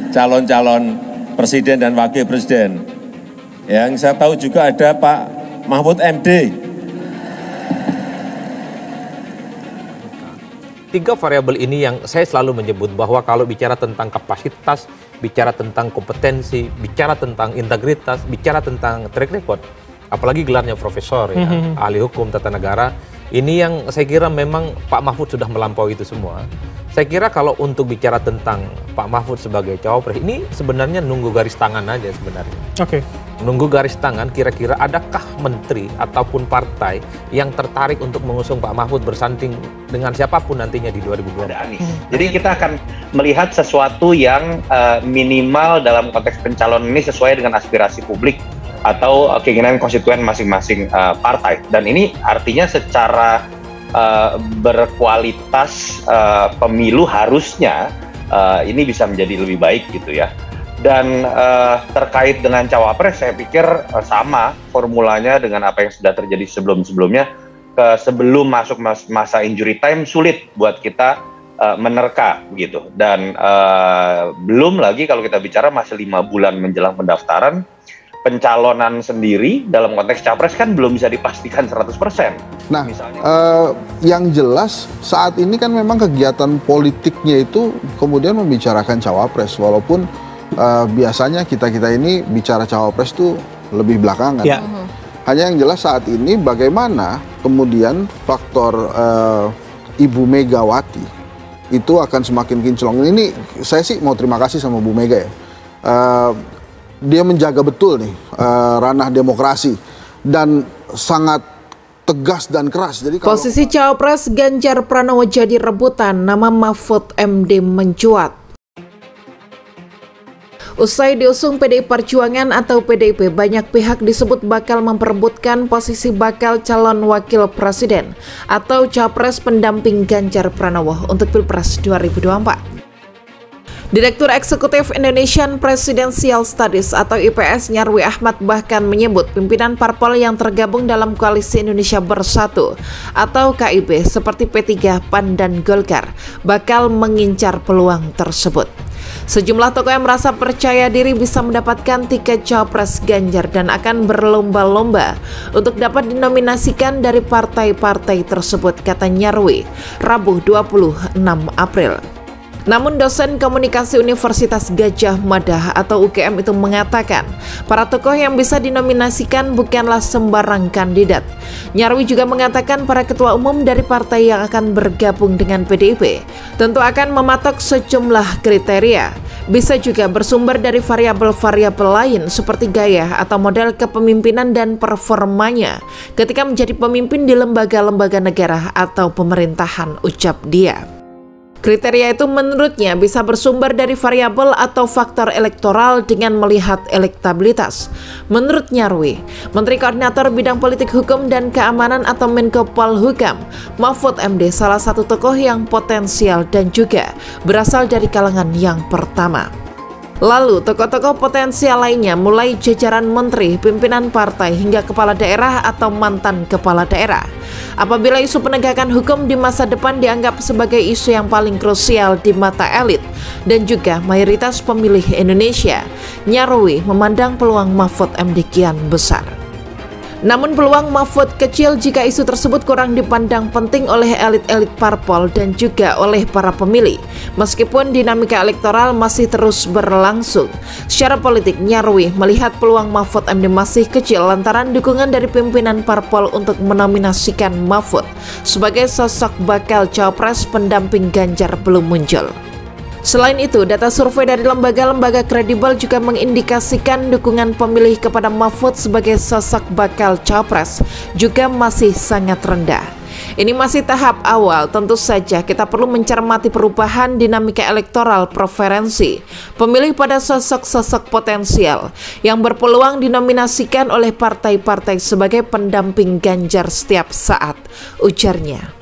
calon-calon presiden dan wakil presiden. Yang saya tahu juga ada Pak Mahfud MD. Tiga variabel ini yang saya selalu menyebut bahwa kalau bicara tentang kapasitas, bicara tentang kompetensi, bicara tentang integritas, bicara tentang track record, apalagi gelarnya profesor, ya, ahli hukum tata negara, ini yang saya kira memang Pak Mahfud sudah melampaui itu semua. Saya kira kalau untuk bicara tentang Pak Mahfud sebagai cawapres, ini sebenarnya nunggu garis tangan aja sebenarnya. Oke. Nunggu garis tangan, kira-kira adakah menteri ataupun partai yang tertarik untuk mengusung Pak Mahfud bersanding dengan siapapun nantinya di 2024. Jadi kita akan melihat sesuatu yang minimal dalam konteks pencalonan ini sesuai dengan aspirasi publik atau keinginan konstituen masing-masing partai. Dan ini artinya secara berkualitas pemilu harusnya ini bisa menjadi lebih baik gitu ya. Dan terkait dengan cawapres, saya pikir sama formulanya dengan apa yang sudah terjadi sebelum-sebelumnya. Sebelum masuk masa injury time, sulit buat kita menerka begitu. Dan belum lagi kalau kita bicara masih 5 bulan menjelang pendaftaran, pencalonan sendiri dalam konteks capres kan belum bisa dipastikan 100%. Nah, yang jelas saat ini kan memang kegiatan politiknya itu kemudian membicarakan cawapres, walaupun biasanya kita-kita ini bicara cawapres tuh lebih belakangan. Ya. Hanya yang jelas saat ini bagaimana kemudian faktor Ibu Megawati itu akan semakin kinclong. Ini saya sih mau terima kasih sama Bu Mega ya. Dia menjaga betul nih ranah demokrasi dan sangat tegas dan keras. Jadi posisi cawapres Ganjar Pranowo jadi rebutan, nama Mahfud MD mencuat. Usai diusung PDI Perjuangan atau PDIP, banyak pihak disebut bakal memperebutkan posisi bakal calon wakil presiden atau capres pendamping Ganjar Pranowo untuk Pilpres 2024. Direktur Eksekutif Indonesian Presidential Studies atau IPS Nyarwi Ahmad bahkan menyebut pimpinan parpol yang tergabung dalam Koalisi Indonesia Bersatu atau KIB seperti P3, PAN, dan Golkar bakal mengincar peluang tersebut. Sejumlah tokoh yang merasa percaya diri bisa mendapatkan tiket cawapres Ganjar dan akan berlomba-lomba untuk dapat dinominasikan dari partai-partai tersebut, kata Nyarwi, Rabu 26 April. Namun dosen komunikasi Universitas Gadjah Mada atau UGM itu mengatakan para tokoh yang bisa dinominasikan bukanlah sembarang kandidat. Nyarwi juga mengatakan para ketua umum dari partai yang akan bergabung dengan PDIP tentu akan mematok sejumlah kriteria. Bisa juga bersumber dari variabel-variabel lain seperti gaya atau model kepemimpinan dan performanya ketika menjadi pemimpin di lembaga-lembaga negara atau pemerintahan, ucap dia. Kriteria itu menurutnya bisa bersumber dari variabel atau faktor elektoral dengan melihat elektabilitas. Menurut Nyarwi, Menteri Koordinator Bidang Politik Hukum dan Keamanan atau Menko Polhukam, Mahfud MD salah satu tokoh yang potensial dan juga berasal dari kalangan yang pertama. Lalu, tokoh-tokoh potensial lainnya mulai jajaran menteri, pimpinan partai, hingga kepala daerah atau mantan kepala daerah. Apabila isu penegakan hukum di masa depan dianggap sebagai isu yang paling krusial di mata elit dan juga mayoritas pemilih Indonesia, Nyarwi memandang peluang Mahfud MD kian besar. Namun peluang Mahfud kecil jika isu tersebut kurang dipandang penting oleh elit-elit parpol dan juga oleh para pemilih. Meskipun dinamika elektoral masih terus berlangsung, secara politik Nyarwi melihat peluang Mahfud MD masih kecil lantaran dukungan dari pimpinan parpol untuk menominasikan Mahfud sebagai sosok bakal cawapres pendamping Ganjar belum muncul. Selain itu, data survei dari lembaga-lembaga kredibel juga mengindikasikan dukungan pemilih kepada Mahfud sebagai sosok bakal cawapres juga masih sangat rendah. Ini masih tahap awal, tentu saja kita perlu mencermati perubahan dinamika elektoral preferensi pemilih pada sosok-sosok potensial yang berpeluang dinominasikan oleh partai-partai sebagai pendamping Ganjar setiap saat, ujarnya.